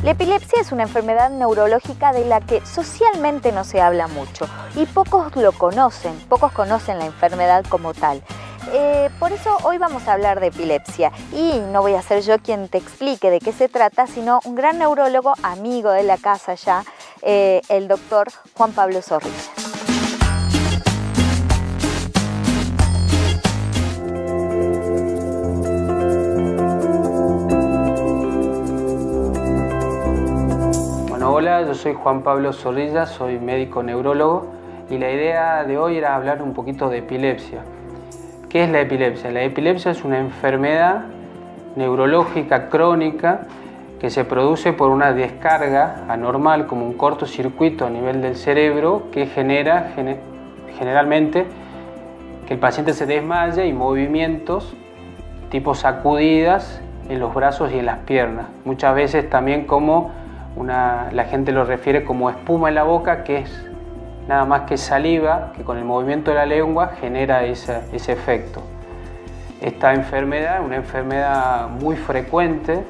La epilepsia es una enfermedad neurológica de la que socialmente no se habla mucho y pocos conocen la enfermedad como tal. Por eso hoy vamos a hablar de epilepsia y no voy a ser yo quien te explique de qué se trata, sino un gran neurólogo, amigo de la casa ya, el doctor Juan Pablo Zorrilla. Hola, yo soy Juan Pablo Zorrilla, soy médico neurólogo y la idea de hoy era hablar un poquito de epilepsia. ¿Qué es la epilepsia? La epilepsia es una enfermedad neurológica crónica que se produce por una descarga anormal, como un cortocircuito a nivel del cerebro, que genera generalmente que el paciente se desmaye y movimientos tipo sacudidas en los brazos y en las piernas. Muchas veces también como la gente lo refiere como espuma en la boca, que es nada más que saliva, que con el movimiento de la lengua genera ese efecto. Esta enfermedad es una enfermedad muy frecuente,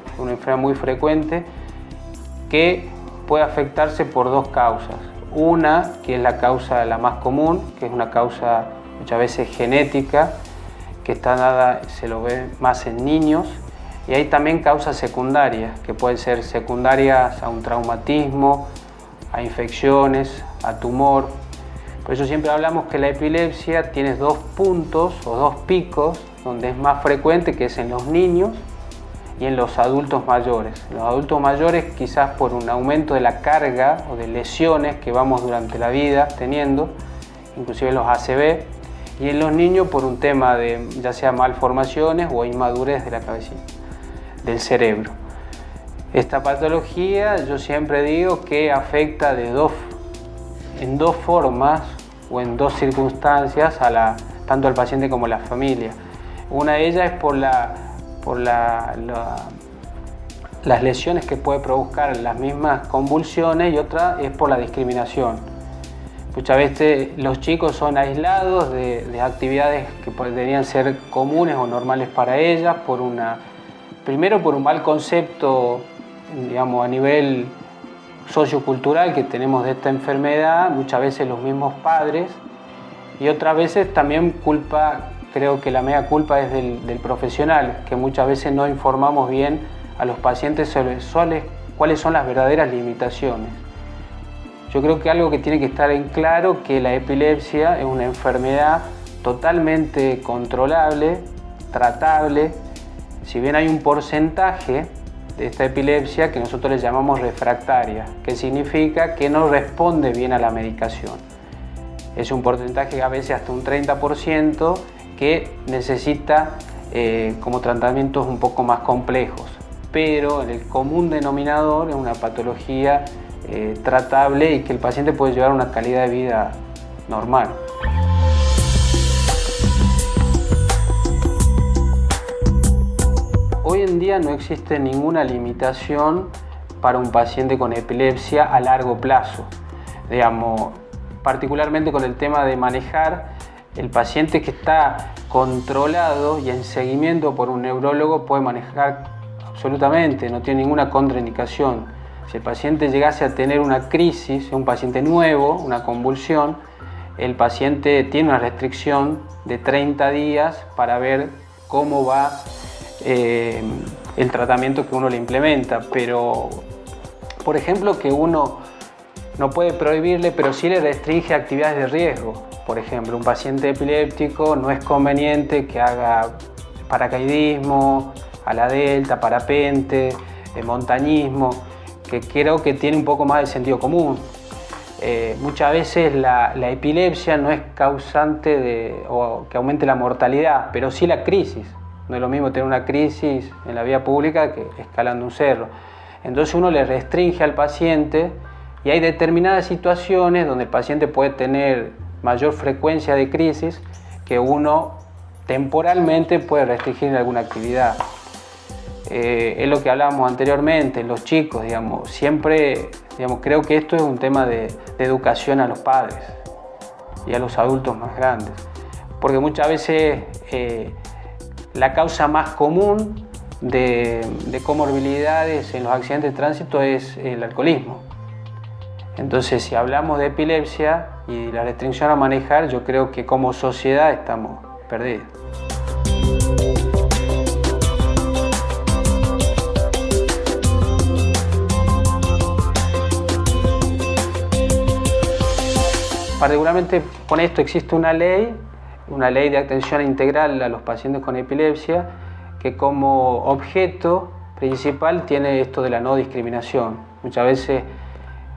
que puede afectarse por dos causas. Una, que es la causa la más común, que es una causa muchas veces genética, que está dada, se lo ve más en niños. Y hay también causas secundarias, que pueden ser secundarias a un traumatismo, a infecciones, a tumor. Por eso siempre hablamos que la epilepsia tiene dos puntos o dos picos, donde es más frecuente, que es en los niños y en los adultos mayores. Los adultos mayores quizás por un aumento de la carga o de lesiones que vamos durante la vida teniendo, inclusive los ACV, y en los niños por un tema de ya sea malformaciones o inmadurez de la cabecita, del cerebro. Esta patología yo siempre digo que afecta en dos formas o en dos circunstancias tanto al paciente como a la familia. Una de ellas es por las lesiones que puede provocar las mismas convulsiones y otra es por la discriminación. Muchas veces los chicos son aislados de actividades que podrían ser comunes o normales para ellas primero por un mal concepto, digamos, a nivel sociocultural que tenemos de esta enfermedad, muchas veces los mismos padres, y otras veces también creo que la mea culpa es del profesional, que muchas veces no informamos bien a los pacientes sobre cuáles son las verdaderas limitaciones. Yo creo que algo que tiene que estar en claro que la epilepsia es una enfermedad totalmente controlable, tratable. Si bien hay un porcentaje de esta epilepsia que nosotros le llamamos refractaria, que significa que no responde bien a la medicación. Es un porcentaje a veces hasta un 30% que necesita como tratamientos un poco más complejos, pero en el común denominador es una patología tratable y que el paciente puede llevar una calidad de vida normal. Hoy en día no existe ninguna limitación para un paciente con epilepsia a largo plazo. Digamos, particularmente con el tema de manejar, el paciente que está controlado y en seguimiento por un neurólogo puede manejar absolutamente, no tiene ninguna contraindicación. Si el paciente llegase a tener una crisis, un paciente nuevo, una convulsión, el paciente tiene una restricción de 30 días para ver cómo va el tratamiento que uno le implementa, pero por ejemplo que uno no puede prohibirle, pero sí le restringe actividades de riesgo. Por ejemplo, un paciente epiléptico no es conveniente que haga paracaidismo, ala delta, parapente, montañismo, que creo que tiene un poco más de sentido común. Muchas veces la epilepsia no es causante o que aumente la mortalidad, pero sí la crisis. No es lo mismo tener una crisis en la vía pública que escalando un cerro. Entonces uno le restringe al paciente y hay determinadas situaciones donde el paciente puede tener mayor frecuencia de crisis que uno temporalmente puede restringir en alguna actividad. Es lo que hablábamos anteriormente, los chicos, siempre creo que esto es un tema de educación a los padres y a los adultos más grandes. Porque muchas veces la causa más común de comorbilidades en los accidentes de tránsito es el alcoholismo. Entonces, si hablamos de epilepsia y la restricción a manejar, yo creo que como sociedad estamos perdidos. Particularmente con esto existe una ley de atención integral a los pacientes con epilepsia, que como objeto principal tiene esto de la no discriminación. Muchas veces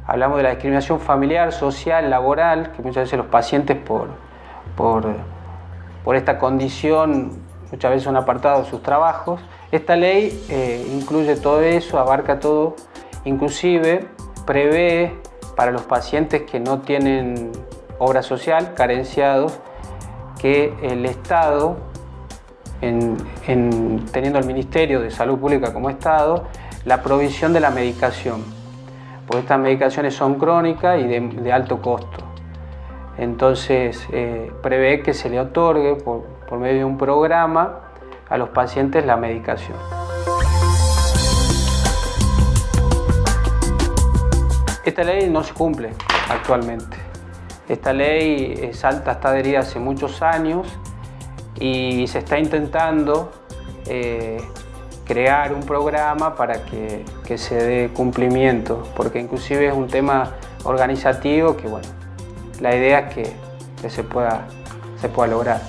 hablamos de la discriminación familiar, social, laboral, que muchas veces los pacientes por esta condición muchas veces son apartados de sus trabajos. Esta ley incluye todo eso, abarca todo, inclusive prevé para los pacientes que no tienen obra social, carenciados, que el Estado, teniendo el Ministerio de Salud Pública como Estado, la provisión de la medicación, porque estas medicaciones son crónicas y de alto costo. Entonces, prevé que se le otorgue por medio de un programa a los pacientes la medicación. Esta ley no se cumple actualmente. Esta ley está adherida hace muchos años y se está intentando crear un programa para que se dé cumplimiento, porque inclusive es un tema organizativo que, bueno, la idea es que se pueda lograr.